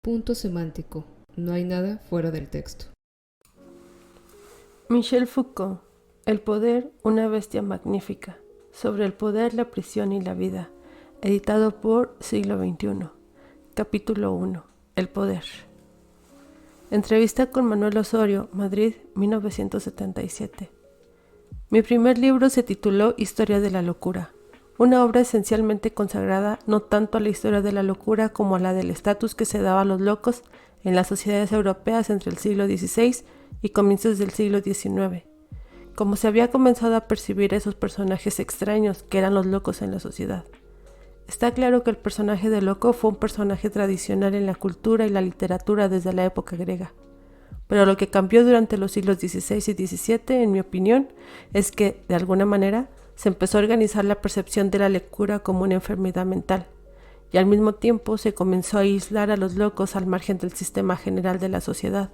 Punto semántico. No hay nada fuera del texto. Michel Foucault. El poder, una bestia magnífica. Sobre el poder, la prisión y la vida. Editado por Siglo XXI. Capítulo 1. El poder. Entrevista con Manuel Osorio, Madrid, 1977. Mi primer libro se tituló Historia de la locura, una obra esencialmente consagrada no tanto a la historia de la locura como a la del estatus que se daba a los locos en las sociedades europeas entre el siglo XVI y comienzos del siglo XIX, como se había comenzado a percibir a esos personajes extraños que eran los locos en la sociedad. Está claro que el personaje de loco fue un personaje tradicional en la cultura y la literatura desde la época griega. Pero lo que cambió durante los siglos XVI y XVII, en mi opinión, es que, de alguna manera, se empezó a organizar la percepción de la locura como una enfermedad mental, y al mismo tiempo se comenzó a aislar a los locos al margen del sistema general de la sociedad,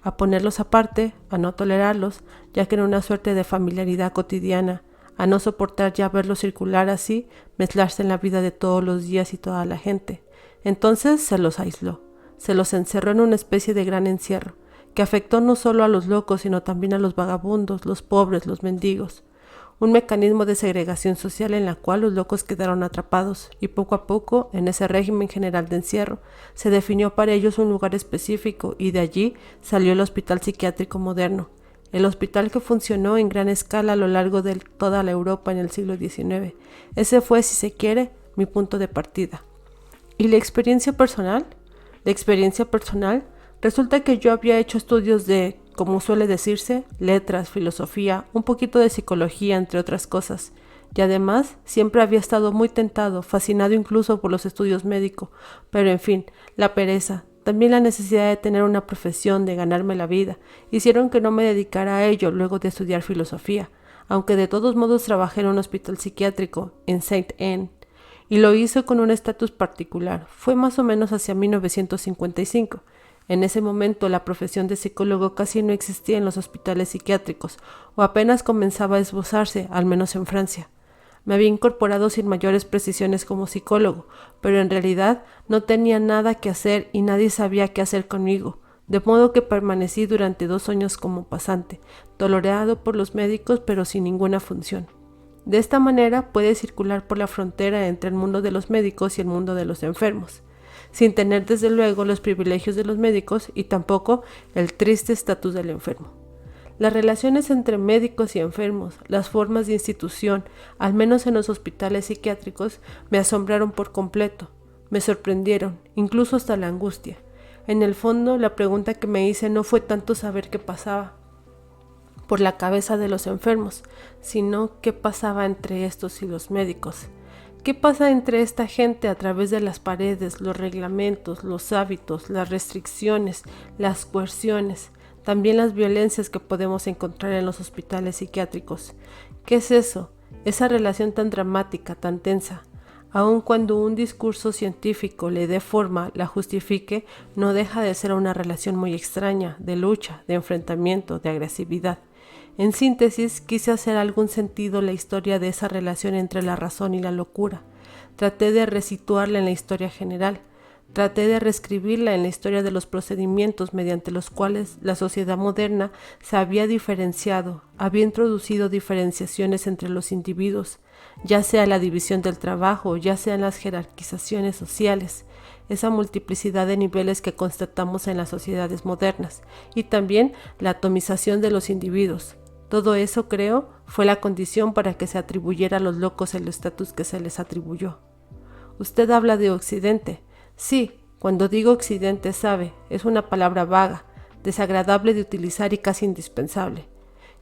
a ponerlos aparte, a no tolerarlos, ya que era una suerte de familiaridad cotidiana, a no soportar ya verlos circular así, mezclarse en la vida de todos los días y toda la gente. Entonces se los aisló, se los encerró en una especie de gran encierro, que afectó no solo a los locos, sino también a los vagabundos, los pobres, los mendigos. Un mecanismo de segregación social en la cual los locos quedaron atrapados, y poco a poco, en ese régimen general de encierro, se definió para ellos un lugar específico, y de allí salió el hospital psiquiátrico moderno, el hospital que funcionó en gran escala a lo largo de toda la Europa en el siglo XIX. Ese fue, si se quiere, mi punto de partida. ¿Y la experiencia personal? La experiencia personal resulta que yo había hecho estudios de, como suele decirse, letras, filosofía, un poquito de psicología, entre otras cosas. Y además, siempre había estado muy tentado, fascinado incluso por los estudios médicos. Pero en fin, la pereza, también la necesidad de tener una profesión, de ganarme la vida, hicieron que no me dedicara a ello luego de estudiar filosofía, aunque de todos modos trabajé en un hospital psiquiátrico, en Saint-Anne, y lo hice con un estatus particular. Fue más o menos hacia 1955. En ese momento la profesión de psicólogo casi no existía en los hospitales psiquiátricos, o apenas comenzaba a esbozarse, al menos en Francia. Me había incorporado sin mayores precisiones como psicólogo, pero en realidad no tenía nada que hacer y nadie sabía qué hacer conmigo, de modo que permanecí durante 2 años como pasante, tolerado por los médicos pero sin ninguna función. De esta manera puede circular por la frontera entre el mundo de los médicos y el mundo de los enfermos, sin tener desde luego los privilegios de los médicos y tampoco el triste estatus del enfermo. Las relaciones entre médicos y enfermos, las formas de institución, al menos en los hospitales psiquiátricos, me asombraron por completo, me sorprendieron, incluso hasta la angustia. En el fondo, la pregunta que me hice no fue tanto saber qué pasaba por la cabeza de los enfermos, sino qué pasaba entre estos y los médicos. ¿Qué pasa entre esta gente a través de las paredes, los reglamentos, los hábitos, las restricciones, las coerciones, también las violencias que podemos encontrar en los hospitales psiquiátricos? ¿Qué es eso? Esa relación tan dramática, tan tensa. Aun cuando un discurso científico le dé forma, la justifique, no deja de ser una relación muy extraña, de lucha, de enfrentamiento, de agresividad. En síntesis, quise hacer algún sentido la historia de esa relación entre la razón y la locura. Traté de resituarla en la historia general. Traté de reescribirla en la historia de los procedimientos mediante los cuales la sociedad moderna se había diferenciado, había introducido diferenciaciones entre los individuos, ya sea la división del trabajo, ya sean las jerarquizaciones sociales, esa multiplicidad de niveles que constatamos en las sociedades modernas, y también la atomización de los individuos. Todo eso, creo, fue la condición para que se atribuyera a los locos el estatus que se les atribuyó. Usted habla de Occidente. Sí, cuando digo Occidente, sabe, es una palabra vaga, desagradable de utilizar y casi indispensable.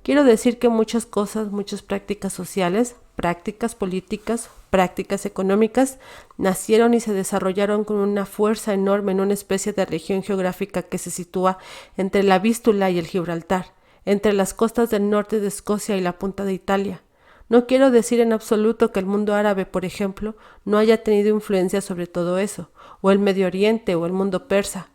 Quiero decir que muchas cosas, muchas prácticas sociales, prácticas políticas, prácticas económicas, nacieron y se desarrollaron con una fuerza enorme en una especie de región geográfica que se sitúa entre la Vístula y el Gibraltar, entre las costas del norte de Escocia y la punta de Italia. No quiero decir en absoluto que el mundo árabe, por ejemplo, no haya tenido influencia sobre todo eso, o el Medio Oriente o el mundo persa,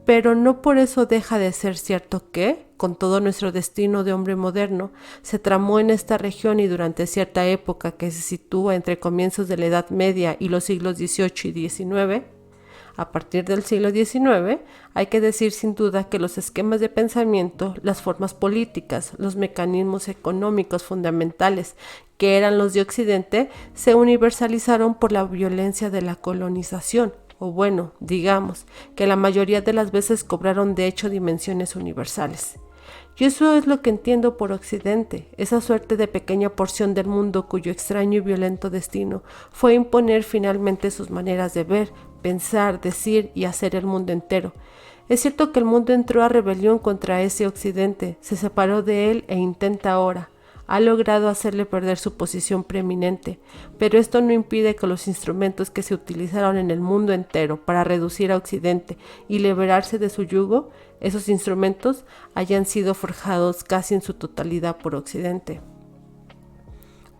pero no por eso deja de ser cierto que, con todo nuestro destino de hombre moderno, se tramó en esta región y durante cierta época que se sitúa entre comienzos de la Edad Media y los siglos XVIII y XIX, A partir del siglo XIX, hay que decir sin duda que los esquemas de pensamiento, las formas políticas, los mecanismos económicos fundamentales que eran los de Occidente, se universalizaron por la violencia de la colonización, o bueno, digamos, que la mayoría de las veces cobraron de hecho dimensiones universales. Y eso es lo que entiendo por Occidente, esa suerte de pequeña porción del mundo cuyo extraño y violento destino fue imponer finalmente sus maneras de ver, pensar, decir y hacer el mundo entero. Es cierto que el mundo entró a rebelión contra ese Occidente, se separó de él e intenta ahora. Ha logrado hacerle perder su posición preeminente, pero esto no impide que los instrumentos que se utilizaron en el mundo entero para reducir a Occidente y liberarse de su yugo, esos instrumentos hayan sido forjados casi en su totalidad por Occidente.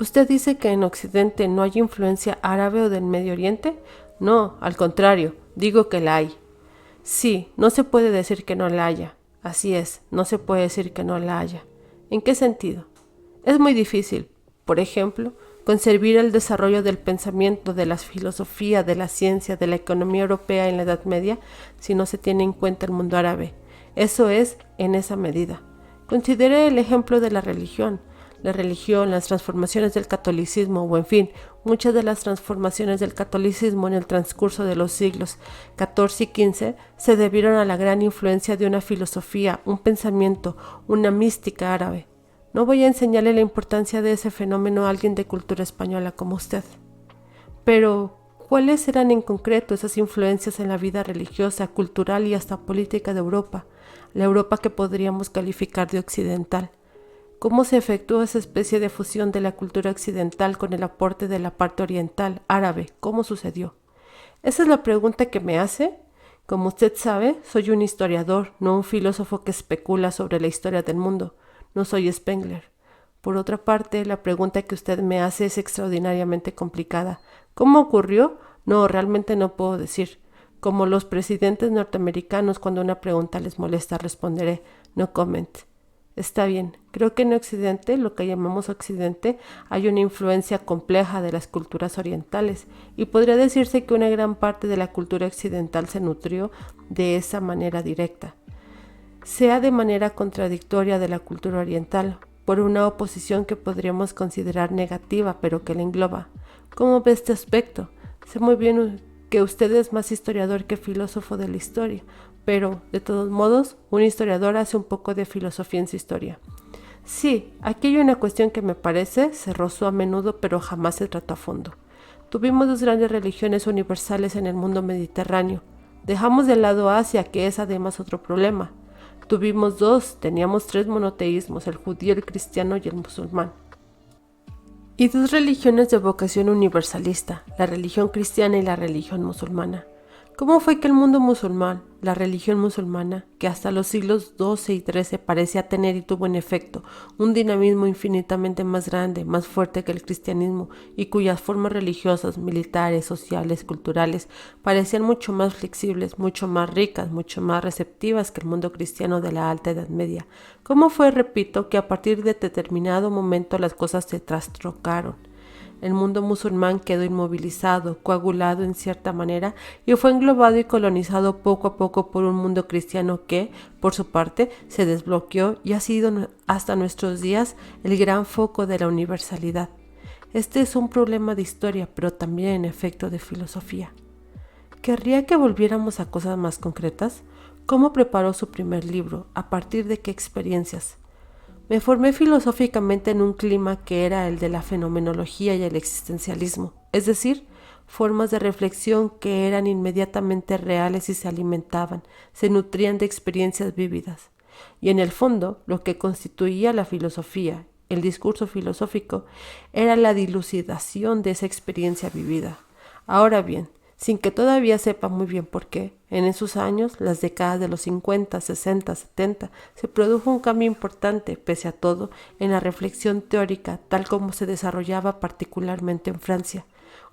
¿Usted dice que en Occidente no hay influencia árabe o del Medio Oriente? No, al contrario, digo que la hay. Sí, no se puede decir que no la haya. Así es, no se puede decir que no la haya. ¿En qué sentido? Es muy difícil, por ejemplo, concebir el desarrollo del pensamiento, de la filosofía, de la ciencia, de la economía europea en la Edad Media si no se tiene en cuenta el mundo árabe. Eso es, en esa medida. Considere el ejemplo de la religión, las transformaciones del catolicismo, o en fin, muchas de las transformaciones del catolicismo en el transcurso de los siglos XIV y XV se debieron a la gran influencia de una filosofía, un pensamiento, una mística árabe. No voy a enseñarle la importancia de ese fenómeno a alguien de cultura española como usted. Pero, ¿cuáles eran en concreto esas influencias en la vida religiosa, cultural y hasta política de Europa? La Europa que podríamos calificar de occidental. ¿Cómo se efectuó esa especie de fusión de la cultura occidental con el aporte de la parte oriental, árabe? ¿Cómo sucedió? Esa es la pregunta que me hace. Como usted sabe, soy un historiador, no un filósofo que especula sobre la historia del mundo. No soy Spengler. Por otra parte, la pregunta que usted me hace es extraordinariamente complicada. ¿Cómo ocurrió? No, realmente no puedo decir. Como los presidentes norteamericanos, cuando una pregunta les molesta, responderé, no comment. Está bien, creo que en Occidente, lo que llamamos Occidente, hay una influencia compleja de las culturas orientales, y podría decirse que una gran parte de la cultura occidental se nutrió de esa manera directa. Sea de manera contradictoria de la cultura oriental, por una oposición que podríamos considerar negativa, pero que la engloba. ¿Cómo ve este aspecto? Sé muy bien que usted es más historiador que filósofo de la historia, pero, de todos modos, un historiador hace un poco de filosofía en su historia. Sí, aquí hay una cuestión que me parece se rozó a menudo, pero jamás se trató a fondo. Tuvimos dos grandes religiones universales en el mundo mediterráneo. Dejamos de lado Asia, que es además otro problema. Teníamos tres monoteísmos, el judío, el cristiano y el musulmán. Y dos religiones de vocación universalista, la religión cristiana y la religión musulmana. ¿Cómo fue que el mundo musulmán, la religión musulmana, que hasta los siglos XII y XIII parecía tener y tuvo en efecto un dinamismo infinitamente más grande, más fuerte que el cristianismo, y cuyas formas religiosas, militares, sociales, culturales, parecían mucho más flexibles, mucho más ricas, mucho más receptivas que el mundo cristiano de la Alta Edad Media? ¿Cómo fue, repito, que a partir de determinado momento las cosas se trastrocaron? El mundo musulmán quedó inmovilizado, coagulado en cierta manera, y fue englobado y colonizado poco a poco por un mundo cristiano que, por su parte, se desbloqueó y ha sido hasta nuestros días el gran foco de la universalidad. Este es un problema de historia, pero también en efecto de filosofía. ¿Querría que volviéramos a cosas más concretas? ¿Cómo preparó su primer libro? ¿A partir de qué experiencias? Me formé filosóficamente en un clima que era el de la fenomenología y el existencialismo, es decir, formas de reflexión que eran inmediatamente reales y se alimentaban, se nutrían de experiencias vívidas. Y en el fondo, lo que constituía la filosofía, el discurso filosófico, era la dilucidación de esa experiencia vivida. Ahora bien, sin que todavía sepa muy bien por qué, en esos años, las décadas de los 50, 60, 70, se produjo un cambio importante, pese a todo, en la reflexión teórica, tal como se desarrollaba particularmente en Francia.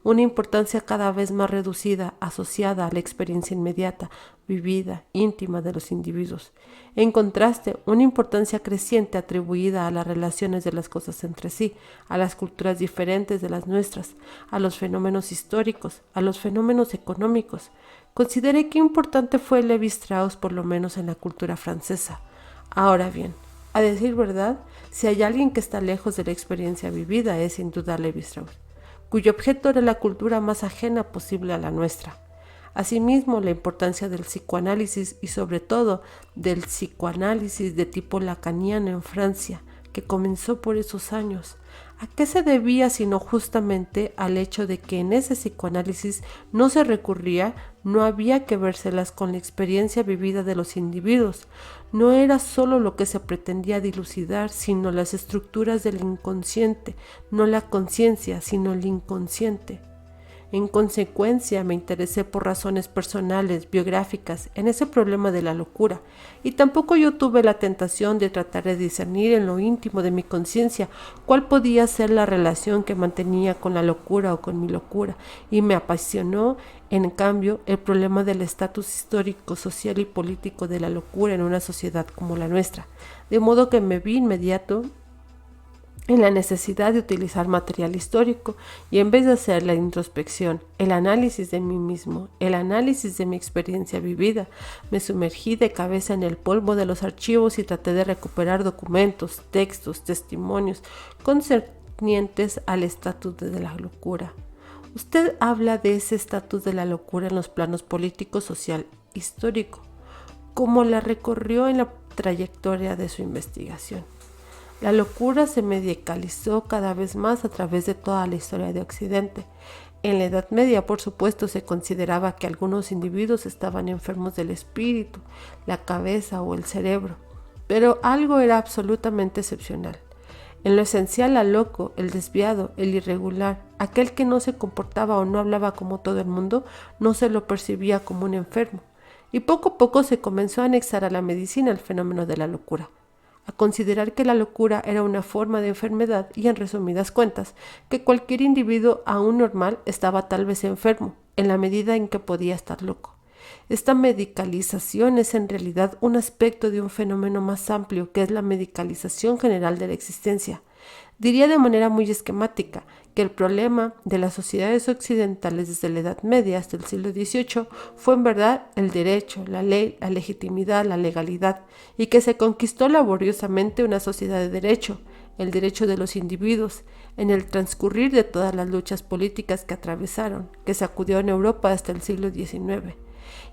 Una importancia cada vez más reducida, asociada a la experiencia inmediata, vivida, íntima de los individuos. En contraste, una importancia creciente atribuida a las relaciones de las cosas entre sí, a las culturas diferentes de las nuestras, a los fenómenos históricos, a los fenómenos económicos. Consideré que importante fue Levi Strauss, por lo menos en la cultura francesa. Ahora bien, a decir verdad, si hay alguien que está lejos de la experiencia vivida es sin duda Levi Strauss, cuyo objeto era la cultura más ajena posible a la nuestra. Asimismo, la importancia del psicoanálisis y sobre todo del psicoanálisis de tipo lacaniano en Francia, que comenzó por esos años. ¿A qué se debía sino justamente al hecho de que en ese psicoanálisis no se recurría, no había que vérselas con la experiencia vivida de los individuos? No era solo lo que se pretendía dilucidar, sino las estructuras del inconsciente, no la conciencia, sino el inconsciente. En consecuencia, me interesé por razones personales, biográficas, en ese problema de la locura, y tampoco yo tuve la tentación de tratar de discernir en lo íntimo de mi conciencia cuál podía ser la relación que mantenía con la locura o con mi locura, y me apasionó, en cambio, el problema del estatus histórico, social y político de la locura en una sociedad como la nuestra, de modo que me vi inmediato en la necesidad de utilizar material histórico y en vez de hacer la introspección, el análisis de mí mismo, el análisis de mi experiencia vivida, me sumergí de cabeza en el polvo de los archivos y traté de recuperar documentos, textos, testimonios concernientes al estatus de la locura. Usted habla de ese estatus de la locura en los planos político, social, histórico, como la recorrió en la trayectoria de su investigación. La locura se medicalizó cada vez más a través de toda la historia de Occidente. En la Edad Media, por supuesto, se consideraba que algunos individuos estaban enfermos del espíritu, la cabeza o el cerebro, pero algo era absolutamente excepcional. En lo esencial, al loco, el desviado, el irregular, aquel que no se comportaba o no hablaba como todo el mundo, no se lo percibía como un enfermo. Y poco a poco se comenzó a anexar a la medicina el fenómeno de la locura, a considerar que la locura era una forma de enfermedad y, en resumidas cuentas, que cualquier individuo aún normal estaba tal vez enfermo, en la medida en que podía estar loco. Esta medicalización es en realidad un aspecto de un fenómeno más amplio, que es la medicalización general de la existencia. Diría de manera muy esquemática que el problema de las sociedades occidentales desde la Edad Media hasta el siglo XVIII fue en verdad el derecho, la ley, la legitimidad, la legalidad, y que se conquistó laboriosamente una sociedad de derecho, el derecho de los individuos, en el transcurrir de todas las luchas políticas que atravesaron, que sacudió en Europa hasta el siglo XIX.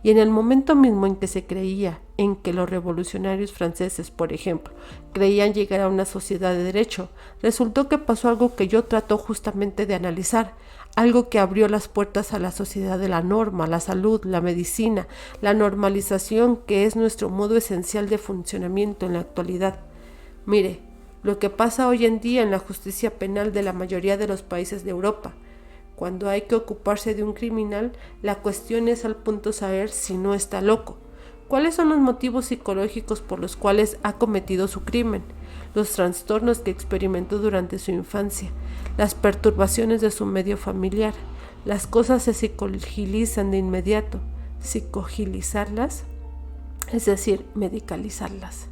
Y en el momento mismo en que se creía en que los revolucionarios franceses, por ejemplo, creían llegar a una sociedad de derecho, resultó que pasó algo que yo trato justamente de analizar, algo que abrió las puertas a la sociedad de la norma, la salud, la medicina, la normalización, que es nuestro modo esencial de funcionamiento en la actualidad. Mire, lo que pasa hoy en día en la justicia penal de la mayoría de los países de Europa. Cuando hay que ocuparse de un criminal, la cuestión es al punto saber si no está loco. ¿Cuáles son los motivos psicológicos por los cuales ha cometido su crimen? Los trastornos que experimentó durante su infancia, las perturbaciones de su medio familiar. Las cosas se psicogilizan de inmediato. Psicogilizarlas, es decir, medicalizarlas.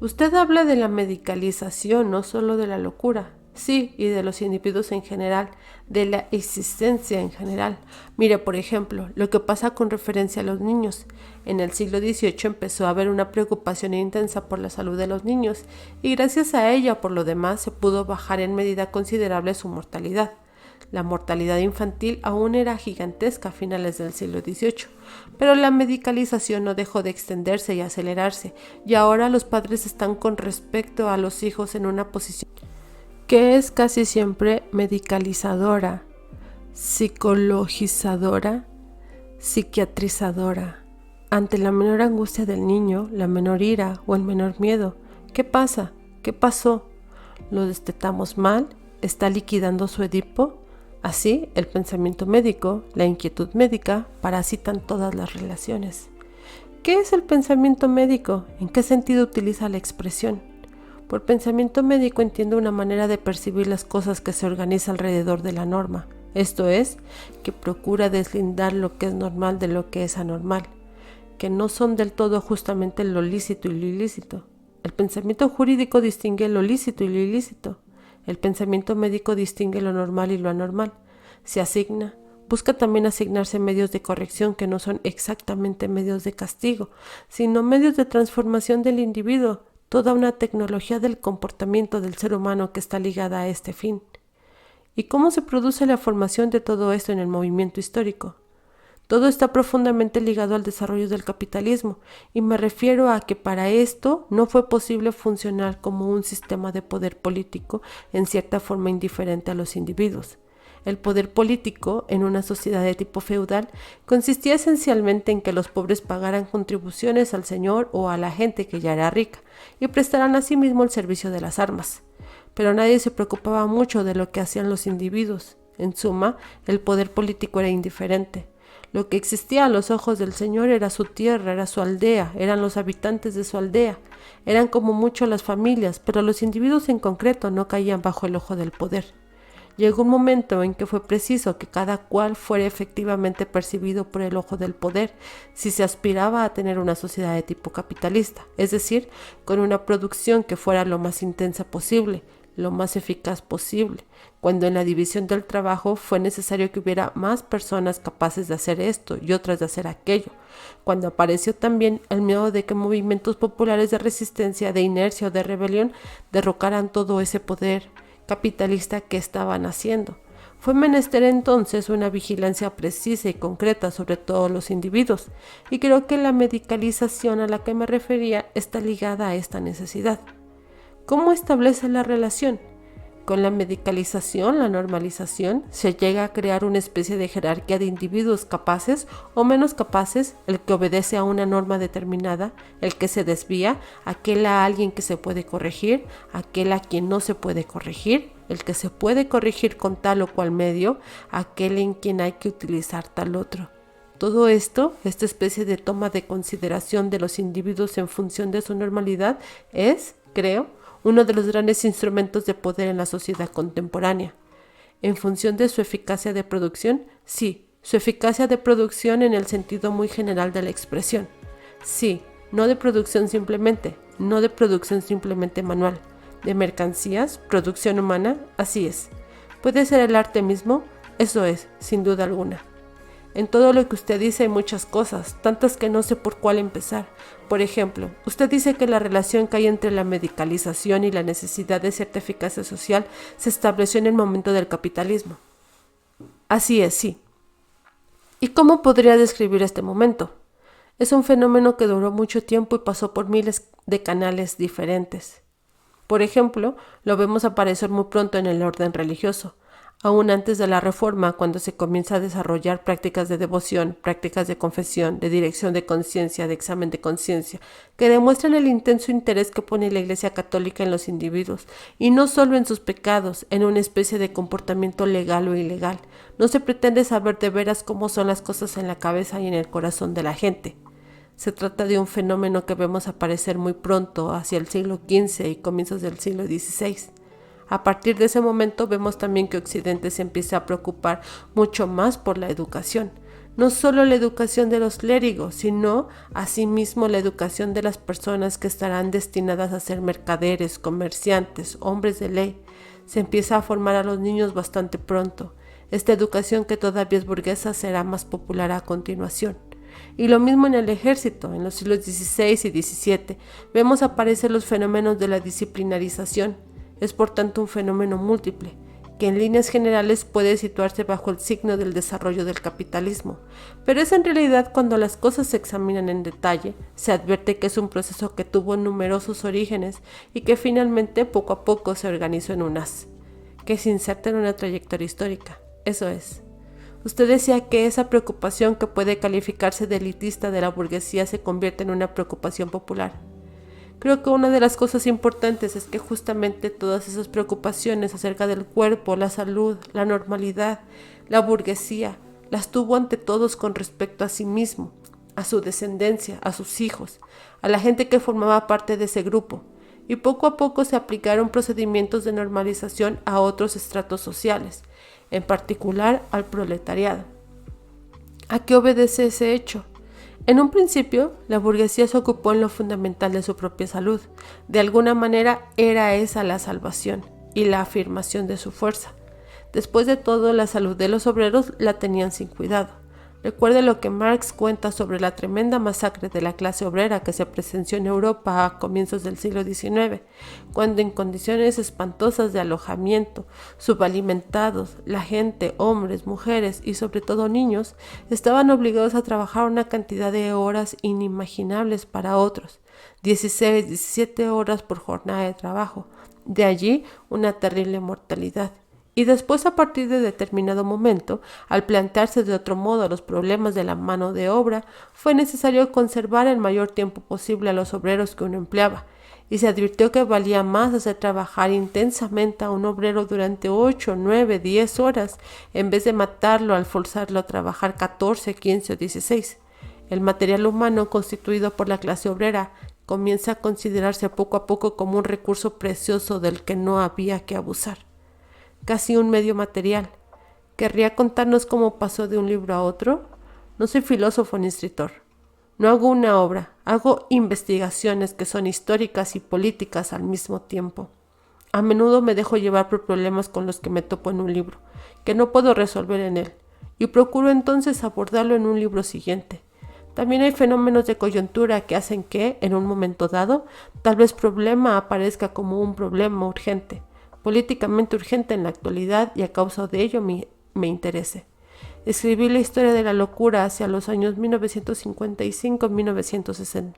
Usted habla de la medicalización, no solo de la locura. Sí, y de los individuos en general, de la existencia en general. Mire, por ejemplo, lo que pasa con referencia a los niños. En el siglo XVIII empezó a haber una preocupación intensa por la salud de los niños, y gracias a ella, por lo demás, se pudo bajar en medida considerable su mortalidad. La mortalidad infantil aún era gigantesca a finales del siglo XVIII, pero la medicalización no dejó de extenderse y acelerarse, y ahora los padres están con respecto a los hijos en una posición que es casi siempre medicalizadora, psicologizadora, psiquiatrizadora. Ante la menor angustia del niño, la menor ira o el menor miedo, ¿qué pasa? ¿Qué pasó? ¿Lo destetamos mal? ¿Está liquidando su Edipo? Así, el pensamiento médico, la inquietud médica, parasitan todas las relaciones. ¿Qué es el pensamiento médico? ¿En qué sentido utiliza la expresión? Por pensamiento médico entiendo una manera de percibir las cosas que se organiza alrededor de la norma, esto es, que procura deslindar lo que es normal de lo que es anormal, que no son del todo justamente lo lícito y lo ilícito. El pensamiento jurídico distingue lo lícito y lo ilícito. El pensamiento médico distingue lo normal y lo anormal. Se asigna busca también asignarse medios de corrección que no son exactamente medios de castigo, sino medios de transformación del individuo, toda una tecnología del comportamiento del ser humano que está ligada a este fin. ¿Y cómo se produce la formación de todo esto en el movimiento histórico? Todo está profundamente ligado al desarrollo del capitalismo, y me refiero a que para esto no fue posible funcionar como un sistema de poder político en cierta forma indiferente a los individuos. El poder político en una sociedad de tipo feudal consistía esencialmente en que los pobres pagaran contribuciones al señor o a la gente que ya era rica y prestaran asimismo el servicio de las armas. Pero nadie se preocupaba mucho de lo que hacían los individuos. En suma, el poder político era indiferente. Lo que existía a los ojos del Señor era su tierra, era su aldea, eran los habitantes de su aldea, eran como mucho las familias, pero los individuos en concreto no caían bajo el ojo del poder. Llegó un momento en que fue preciso que cada cual fuera efectivamente percibido por el ojo del poder si se aspiraba a tener una sociedad de tipo capitalista, es decir, con una producción que fuera lo más intensa posible, lo más eficaz posible, cuando en la división del trabajo fue necesario que hubiera más personas capaces de hacer esto y otras de hacer aquello, cuando apareció también el miedo de que movimientos populares de resistencia, de inercia o de rebelión derrocaran todo ese poder capitalista que estaban haciendo. Fue menester entonces una vigilancia precisa y concreta sobre todos los individuos, y creo que la medicalización a la que me refería está ligada a esta necesidad. ¿Cómo establece la relación? Con la medicalización, la normalización, se llega a crear una especie de jerarquía de individuos capaces o menos capaces, el que obedece a una norma determinada, el que se desvía, aquel a alguien que se puede corregir, aquel a quien no se puede corregir, el que se puede corregir con tal o cual medio, aquel en quien hay que utilizar tal otro. Todo esto, esta especie de toma de consideración de los individuos en función de su normalidad, es, creo, uno de los grandes instrumentos de poder en la sociedad contemporánea. En función de su eficacia de producción, sí, su eficacia de producción en el sentido muy general de la expresión. Sí, no de producción simplemente manual, de mercancías, producción humana, así es. ¿Puede ser el arte mismo? Eso es, sin duda alguna. En todo lo que usted dice hay muchas cosas, tantas que no sé por cuál empezar. Por ejemplo, usted dice que la relación que hay entre la medicalización y la necesidad de cierta eficacia social se estableció en el momento del capitalismo. Así es, sí. ¿Y cómo podría describir este momento? Es un fenómeno que duró mucho tiempo y pasó por miles de canales diferentes. Por ejemplo, lo vemos aparecer muy pronto en el orden religioso. Aún antes de la Reforma, cuando se comienza a desarrollar prácticas de devoción, prácticas de confesión, de dirección de conciencia, de examen de conciencia, que demuestran el intenso interés que pone la Iglesia Católica en los individuos, y no solo en sus pecados, en una especie de comportamiento legal o ilegal. No se pretende saber de veras cómo son las cosas en la cabeza y en el corazón de la gente. Se trata de un fenómeno que vemos aparecer muy pronto, hacia el siglo XV y comienzos del siglo XVI. A partir de ese momento vemos también que Occidente se empieza a preocupar mucho más por la educación. No solo la educación de los clérigos, sino asimismo la educación de las personas que estarán destinadas a ser mercaderes, comerciantes, hombres de ley. Se empieza a formar a los niños bastante pronto. Esta educación, que todavía es burguesa, será más popular a continuación. Y lo mismo en el ejército. En los siglos XVI y XVII vemos aparecer los fenómenos de la disciplinarización. Es por tanto un fenómeno múltiple, que en líneas generales puede situarse bajo el signo del desarrollo del capitalismo, pero es en realidad, cuando las cosas se examinan en detalle, se advierte que es un proceso que tuvo numerosos orígenes y que finalmente poco a poco se organizó en un haz, que se inserta en una trayectoria histórica. Eso es. Usted decía que esa preocupación, que puede calificarse de elitista de la burguesía, se convierte en una preocupación popular. Creo que una de las cosas importantes es que justamente todas esas preocupaciones acerca del cuerpo, la salud, la normalidad, la burguesía, las tuvo ante todos con respecto a sí mismo, a su descendencia, a sus hijos, a la gente que formaba parte de ese grupo, y poco a poco se aplicaron procedimientos de normalización a otros estratos sociales, en particular al proletariado. ¿A qué obedece ese hecho? En un principio, la burguesía se ocupó en lo fundamental de su propia salud. De alguna manera era esa la salvación y la afirmación de su fuerza. Después de todo, la salud de los obreros la tenían sin cuidado. Recuerde lo que Marx cuenta sobre la tremenda masacre de la clase obrera que se presenció en Europa a comienzos del siglo XIX, cuando en condiciones espantosas de alojamiento, subalimentados, la gente, hombres, mujeres y sobre todo niños, estaban obligados a trabajar una cantidad de horas inimaginables para otros, 16, 17 horas por jornada de trabajo, de allí una terrible mortalidad. Y después, a partir de determinado momento, al plantearse de otro modo los problemas de la mano de obra, fue necesario conservar el mayor tiempo posible a los obreros que uno empleaba, y se advirtió que valía más hacer trabajar intensamente a un obrero durante 8, 9, 10 horas, en vez de matarlo al forzarlo a trabajar 14, 15 o 16. El material humano constituido por la clase obrera comienza a considerarse poco a poco como un recurso precioso del que no había que abusar. Casi un medio material. ¿Querría contarnos cómo pasó de un libro a otro? No soy filósofo ni escritor. No hago una obra, hago investigaciones que son históricas y políticas al mismo tiempo. A menudo me dejo llevar por problemas con los que me topo en un libro, que no puedo resolver en él, y procuro entonces abordarlo en un libro siguiente. También hay fenómenos de coyuntura que hacen que, en un momento dado, tal vez problema aparezca como un problema urgente, políticamente urgente en la actualidad, y a causa de ello me interese. Escribí la historia de la locura hacia los años 1955-1960.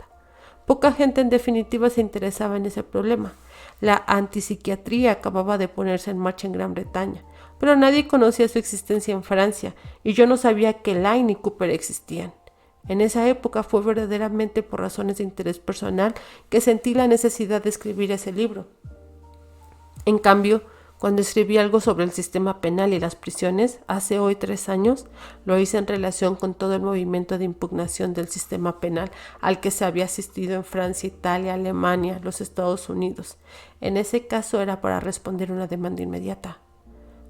Poca gente en definitiva se interesaba en ese problema. La antipsiquiatría acababa de ponerse en marcha en Gran Bretaña, pero nadie conocía su existencia en Francia, y yo no sabía que Laing y Cooper existían. En esa época fue verdaderamente por razones de interés personal que sentí la necesidad de escribir ese libro. En cambio, cuando escribí algo sobre el sistema penal y las prisiones, hace hoy 3 años, lo hice en relación con todo el movimiento de impugnación del sistema penal al que se había asistido en Francia, Italia, Alemania, los Estados Unidos. En ese caso era para responder una demanda inmediata.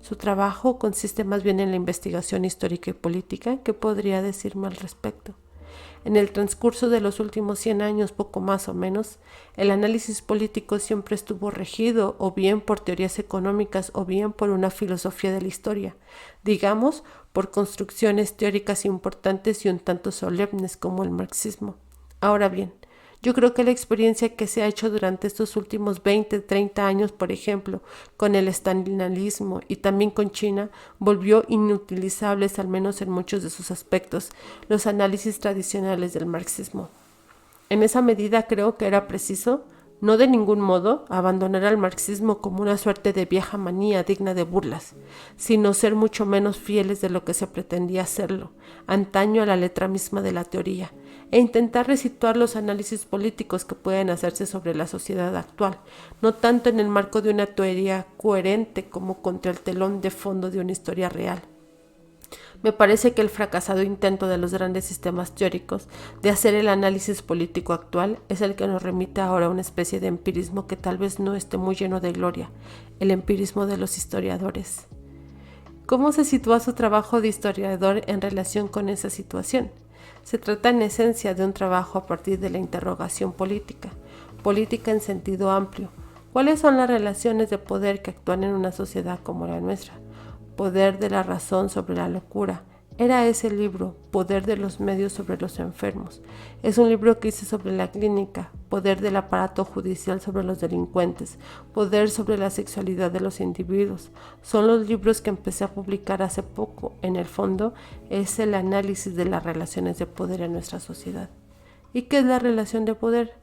Su trabajo consiste más bien en la investigación histórica y política. ¿Qué podría decirme al respecto? En el transcurso de los últimos 100 años, poco más o menos, el análisis político siempre estuvo regido o bien por teorías económicas o bien por una filosofía de la historia, digamos, por construcciones teóricas importantes y un tanto solemnes como el marxismo. Ahora bien, yo creo que la experiencia que se ha hecho durante estos últimos 20, 30 años, por ejemplo, con el estalinismo y también con China, volvió inutilizables, al menos en muchos de sus aspectos, los análisis tradicionales del marxismo. En esa medida creo que era preciso, no de ningún modo, abandonar al marxismo como una suerte de vieja manía digna de burlas, sino ser mucho menos fieles de lo que se pretendía hacerlo, antaño a la letra misma de la teoría, e intentar resituar los análisis políticos que pueden hacerse sobre la sociedad actual, no tanto en el marco de una teoría coherente como contra el telón de fondo de una historia real. Me parece que el fracasado intento de los grandes sistemas teóricos de hacer el análisis político actual es el que nos remite ahora a una especie de empirismo que tal vez no esté muy lleno de gloria, el empirismo de los historiadores. ¿Cómo se sitúa su trabajo de historiador en relación con esa situación? Se trata en esencia de un trabajo a partir de la interrogación política en sentido amplio. ¿Cuáles son las relaciones de poder que actúan en una sociedad como la nuestra? Poder de la razón sobre la locura. Era ese libro, Poder de los medios sobre los enfermos. Es un libro que hice sobre la clínica, Poder del aparato judicial sobre los delincuentes, Poder sobre la sexualidad de los individuos. Son los libros que empecé a publicar hace poco. En el fondo, es el análisis de las relaciones de poder en nuestra sociedad. ¿Y qué es la relación de poder?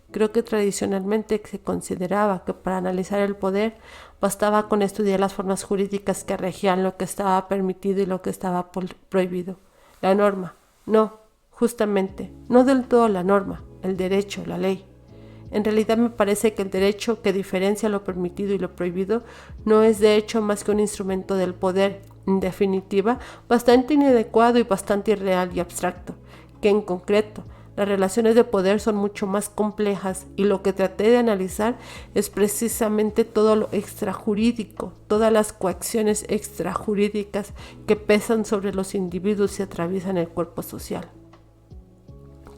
Creo que tradicionalmente se consideraba que para analizar el poder bastaba con estudiar las formas jurídicas que regían lo que estaba permitido y lo que estaba prohibido. La norma. No, justamente, no del todo la norma, el derecho, la ley. En realidad me parece que el derecho que diferencia lo permitido y lo prohibido no es de hecho más que un instrumento del poder, en definitiva, bastante inadecuado y bastante irreal y abstracto, que en concreto, las relaciones de poder son mucho más complejas y lo que traté de analizar es precisamente todo lo extrajurídico, todas las coacciones extrajurídicas que pesan sobre los individuos y atraviesan el cuerpo social.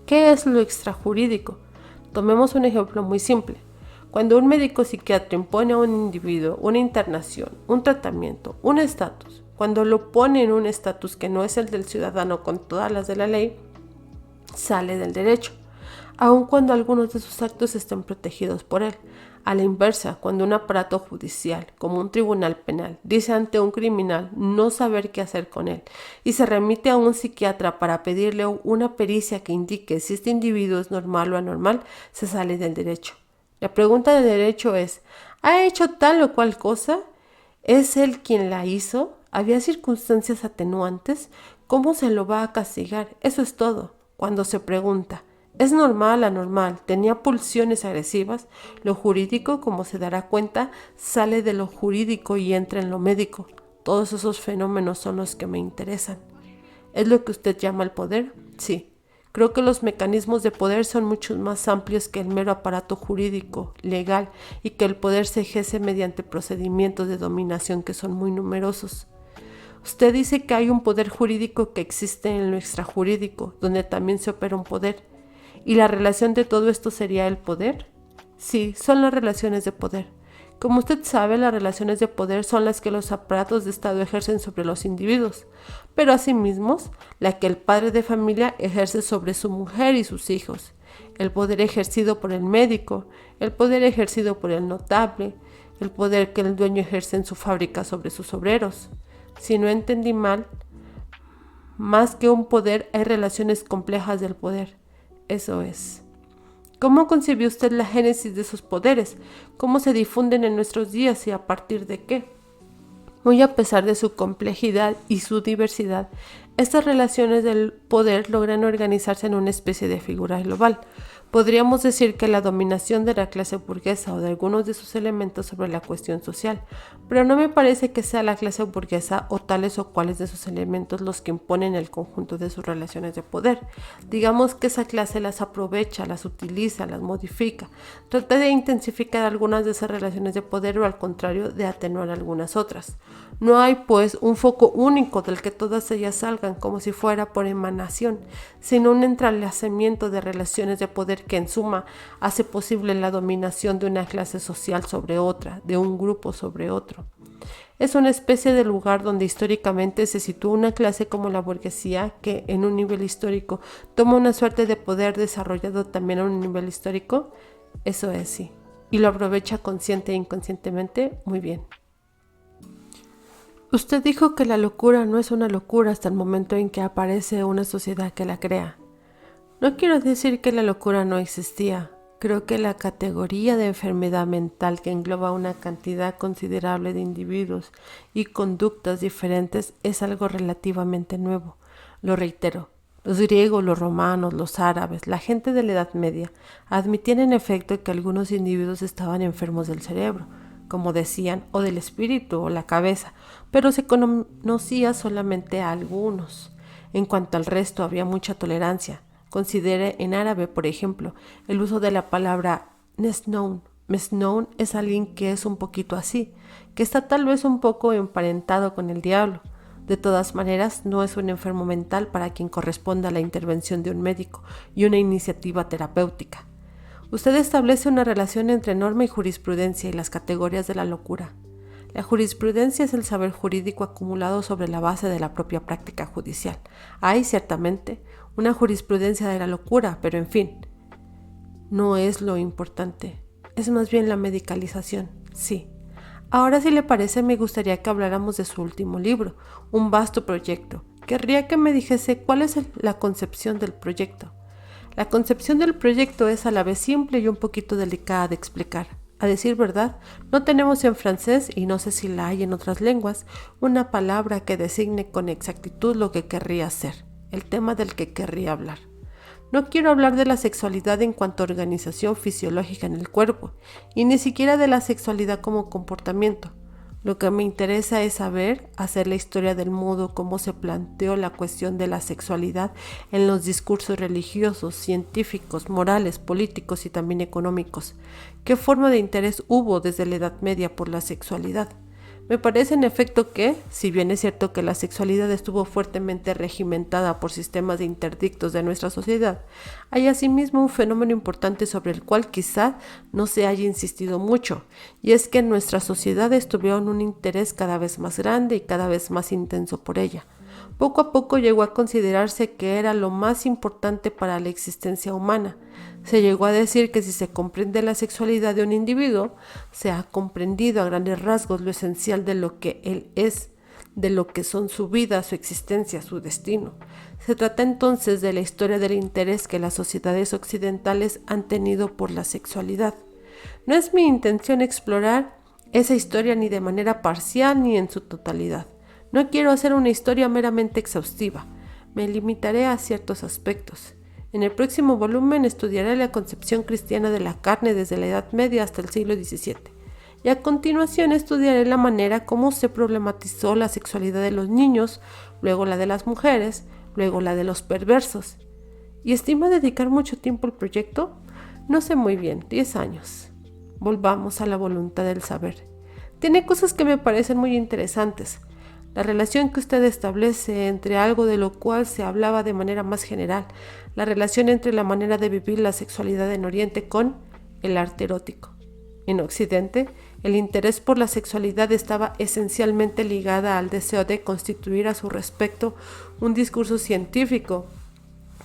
¿Qué es lo extrajurídico? Tomemos un ejemplo muy simple. Cuando un médico psiquiatra impone a un individuo una internación, un tratamiento, un estatus, cuando lo pone en un estatus que no es el del ciudadano con todas las de la ley, sale del derecho, aun cuando algunos de sus actos estén protegidos por él. A la inversa, cuando un aparato judicial, como un tribunal penal, dice ante un criminal no saber qué hacer con él y se remite a un psiquiatra para pedirle una pericia que indique si este individuo es normal o anormal, se sale del derecho. La pregunta de derecho es, ¿ha hecho tal o cual cosa? ¿Es él quien la hizo? ¿Había circunstancias atenuantes? ¿Cómo se lo va a castigar? Eso es todo. Cuando se pregunta, ¿es normal, anormal? ¿Tenía pulsiones agresivas? Lo jurídico, como se dará cuenta, sale de lo jurídico y entra en lo médico. Todos esos fenómenos son los que me interesan. ¿Es lo que usted llama el poder? Sí. Creo que los mecanismos de poder son mucho más amplios que el mero aparato jurídico, legal, y que el poder se ejerce mediante procedimientos de dominación que son muy numerosos. Usted dice que hay un poder jurídico que existe en lo extrajurídico, donde también se opera un poder. ¿Y la relación de todo esto sería el poder? Sí, son las relaciones de poder. Como usted sabe, las relaciones de poder son las que los aparatos de Estado ejercen sobre los individuos, pero asimismo la que el padre de familia ejerce sobre su mujer y sus hijos, el poder ejercido por el médico, el poder ejercido por el notable, el poder que el dueño ejerce en su fábrica sobre sus obreros. Si no entendí mal, más que un poder hay relaciones complejas del poder. Eso es. ¿Cómo concibió usted la génesis de esos poderes? ¿Cómo se difunden en nuestros días y a partir de qué? Muy a pesar de su complejidad y su diversidad, estas relaciones del poder logran organizarse en una especie de figura global. Podríamos decir que la dominación de la clase burguesa o de algunos de sus elementos sobre la cuestión social, pero no me parece que sea la clase burguesa o tales o cuales de sus elementos los que imponen el conjunto de sus relaciones de poder. Digamos que esa clase las aprovecha, las utiliza, las modifica, trata de intensificar algunas de esas relaciones de poder o al contrario de atenuar algunas otras. No hay pues un foco único del que todas ellas salgan como si fuera por emanación, sino un entrelazamiento de relaciones de poder que en suma hace posible la dominación de una clase social sobre otra, de un grupo sobre otro. Es una especie de lugar donde históricamente se sitúa una clase como la burguesía que en un nivel histórico toma una suerte de poder desarrollado también a un nivel histórico. Eso es, sí. Y lo aprovecha consciente e inconscientemente muy bien. Usted dijo que la locura no es una locura hasta el momento en que aparece una sociedad que la crea. No quiero decir que la locura no existía. Creo que la categoría de enfermedad mental que engloba una cantidad considerable de individuos y conductas diferentes es algo relativamente nuevo. Lo reitero, los griegos, los romanos, los árabes, la gente de la Edad Media admitían en efecto que algunos individuos estaban enfermos del cerebro, como decían, o del espíritu o la cabeza, pero se conocía solamente a algunos. En cuanto al resto había mucha tolerancia. Considere en árabe, por ejemplo, el uso de la palabra mesnoun. Mesnoun es alguien que es un poquito así, que está tal vez un poco emparentado con el diablo. De todas maneras, no es un enfermo mental para quien corresponda la intervención de un médico y una iniciativa terapéutica. Usted establece una relación entre norma y jurisprudencia y las categorías de la locura. La jurisprudencia es el saber jurídico acumulado sobre la base de la propia práctica judicial. Hay, ciertamente, una jurisprudencia de la locura, pero en fin, no es lo importante. Es más bien la medicalización, sí. Ahora, si le parece, me gustaría que habláramos de su último libro, un vasto proyecto. Querría que me dijese cuál es la concepción del proyecto. La concepción del proyecto es a la vez simple y un poquito delicada de explicar. A decir verdad, no tenemos en francés, y no sé si la hay en otras lenguas, una palabra que designe con exactitud lo que querría hacer, el tema del que querría hablar. No quiero hablar de la sexualidad en cuanto a organización fisiológica en el cuerpo, y ni siquiera de la sexualidad como comportamiento. Lo que me interesa es hacer la historia del modo como se planteó la cuestión de la sexualidad en los discursos religiosos, científicos, morales, políticos y también económicos. ¿Qué forma de interés hubo desde la Edad Media por la sexualidad? Me parece en efecto que, si bien es cierto que la sexualidad estuvo fuertemente regimentada por sistemas de interdictos de nuestra sociedad, hay asimismo un fenómeno importante sobre el cual quizá no se haya insistido mucho, y es que en nuestra sociedad tuvieron un interés cada vez más grande y cada vez más intenso por ella. Poco a poco llegó a considerarse que era lo más importante para la existencia humana. Se llegó a decir que si se comprende la sexualidad de un individuo, se ha comprendido a grandes rasgos lo esencial de lo que él es, de lo que son su vida, su existencia, su destino. Se trata entonces de la historia del interés que las sociedades occidentales han tenido por la sexualidad. No es mi intención explorar esa historia ni de manera parcial ni en su totalidad. No quiero hacer una historia meramente exhaustiva. Me limitaré a ciertos aspectos. En el próximo volumen estudiaré la concepción cristiana de la carne desde la Edad Media hasta el siglo XVII. Y a continuación estudiaré la manera como se problematizó la sexualidad de los niños, luego la de las mujeres, luego la de los perversos. ¿Y estima dedicar mucho tiempo al proyecto? No sé muy bien, 10 años. Volvamos a la voluntad del saber. Tiene cosas que me parecen muy interesantes. La relación que usted establece entre algo de lo cual se hablaba de manera más general, la relación entre la manera de vivir la sexualidad en Oriente con el arte erótico. En Occidente, el interés por la sexualidad estaba esencialmente ligada al deseo de constituir a su respecto un discurso científico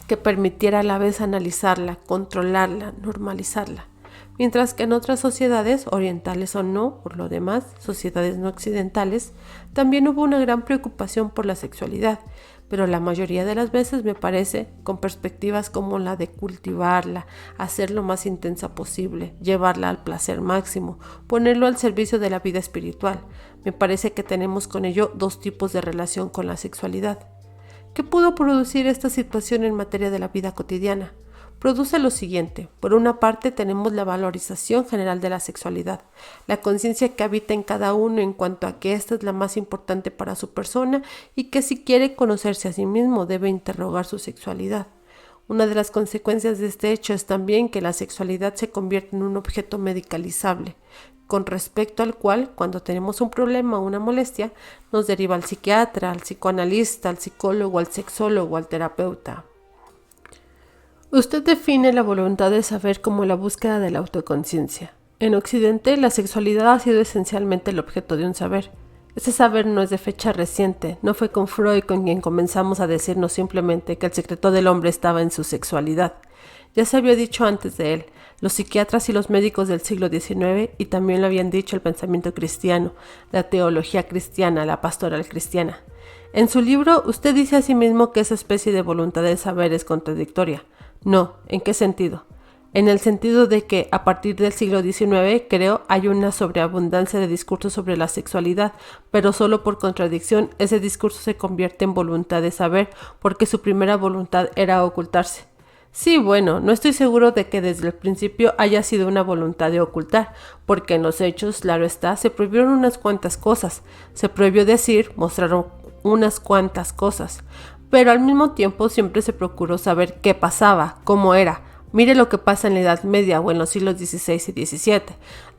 que permitiera a la vez analizarla, controlarla, normalizarla. Mientras que en otras sociedades, orientales o no, por lo demás, sociedades no occidentales, también hubo una gran preocupación por la sexualidad, pero la mayoría de las veces me parece con perspectivas como la de cultivarla, hacerlo más intensa posible, llevarla al placer máximo, ponerlo al servicio de la vida espiritual. Me parece que tenemos con ello dos tipos de relación con la sexualidad. ¿Qué pudo producir esta situación en materia de la vida cotidiana? Produce lo siguiente. Por una parte tenemos la valorización general de la sexualidad, la conciencia que habita en cada uno en cuanto a que esta es la más importante para su persona y que si quiere conocerse a sí mismo debe interrogar su sexualidad. Una de las consecuencias de este hecho es también que la sexualidad se convierte en un objeto medicalizable, con respecto al cual, cuando tenemos un problema o una molestia, nos deriva al psiquiatra, al psicoanalista, al psicólogo, al sexólogo, al terapeuta. Usted define la voluntad de saber como la búsqueda de la autoconciencia. En Occidente, la sexualidad ha sido esencialmente el objeto de un saber. Ese saber no es de fecha reciente, no fue con Freud con quien comenzamos a decirnos simplemente que el secreto del hombre estaba en su sexualidad. Ya se había dicho antes de él, los psiquiatras y los médicos del siglo XIX, y también lo habían dicho el pensamiento cristiano, la teología cristiana, la pastoral cristiana. En su libro, usted dice a sí mismo que esa especie de voluntad de saber es contradictoria. No, ¿en qué sentido? En el sentido de que a partir del siglo XIX, creo, hay una sobreabundancia de discursos sobre la sexualidad, pero solo por contradicción ese discurso se convierte en voluntad de saber porque su primera voluntad era ocultarse. Sí, bueno, no estoy seguro de que desde el principio haya sido una voluntad de ocultar, porque en los hechos, claro está, se prohibieron unas cuantas cosas. Se prohibió decir, mostraron unas cuantas cosas. Pero al mismo tiempo siempre se procuró saber qué pasaba, cómo era. Mire lo que pasa en la Edad Media o en los siglos XVI y XVII.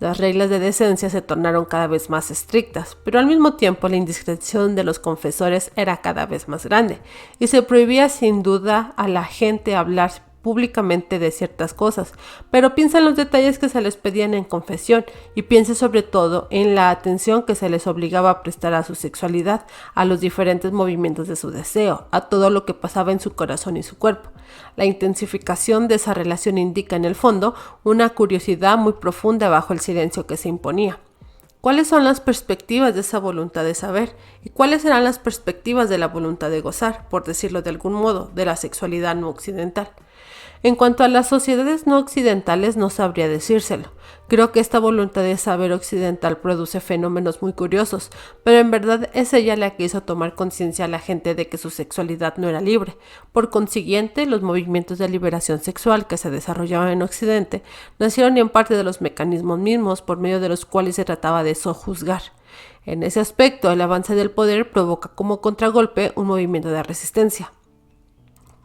Las reglas de decencia se tornaron cada vez más estrictas, pero al mismo tiempo la indiscreción de los confesores era cada vez más grande, y se prohibía sin duda a la gente hablar públicamente de ciertas cosas, pero piensa en los detalles que se les pedían en confesión y piense sobre todo en la atención que se les obligaba a prestar a su sexualidad, a los diferentes movimientos de su deseo, a todo lo que pasaba en su corazón y su cuerpo. La intensificación de esa relación indica en el fondo una curiosidad muy profunda bajo el silencio que se imponía. ¿Cuáles son las perspectivas de esa voluntad de saber? ¿Y cuáles serán las perspectivas de la voluntad de gozar, por decirlo de algún modo, de la sexualidad no occidental? En cuanto a las sociedades no occidentales, no sabría decírselo. Creo que esta voluntad de saber occidental produce fenómenos muy curiosos, pero en verdad es ella la que hizo tomar conciencia a la gente de que su sexualidad no era libre. Por consiguiente, los movimientos de liberación sexual que se desarrollaban en Occidente nacieron en parte de los mecanismos mismos por medio de los cuales se trataba de sojuzgar. En ese aspecto, el avance del poder provoca como contragolpe un movimiento de resistencia.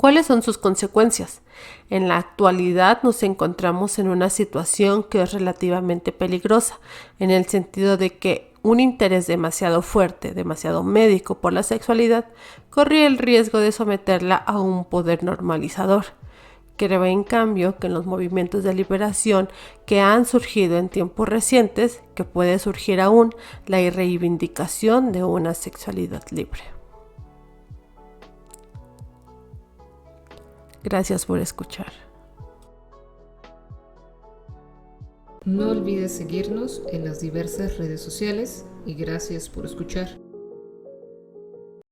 ¿Cuáles son sus consecuencias? En la actualidad nos encontramos en una situación que es relativamente peligrosa, en el sentido de que un interés demasiado fuerte, demasiado médico por la sexualidad, corría el riesgo de someterla a un poder normalizador. Creo en cambio que en los movimientos de liberación que han surgido en tiempos recientes, que puede surgir aún la reivindicación de una sexualidad libre. Gracias por escuchar. No olvides seguirnos en las diversas redes sociales y gracias por escuchar.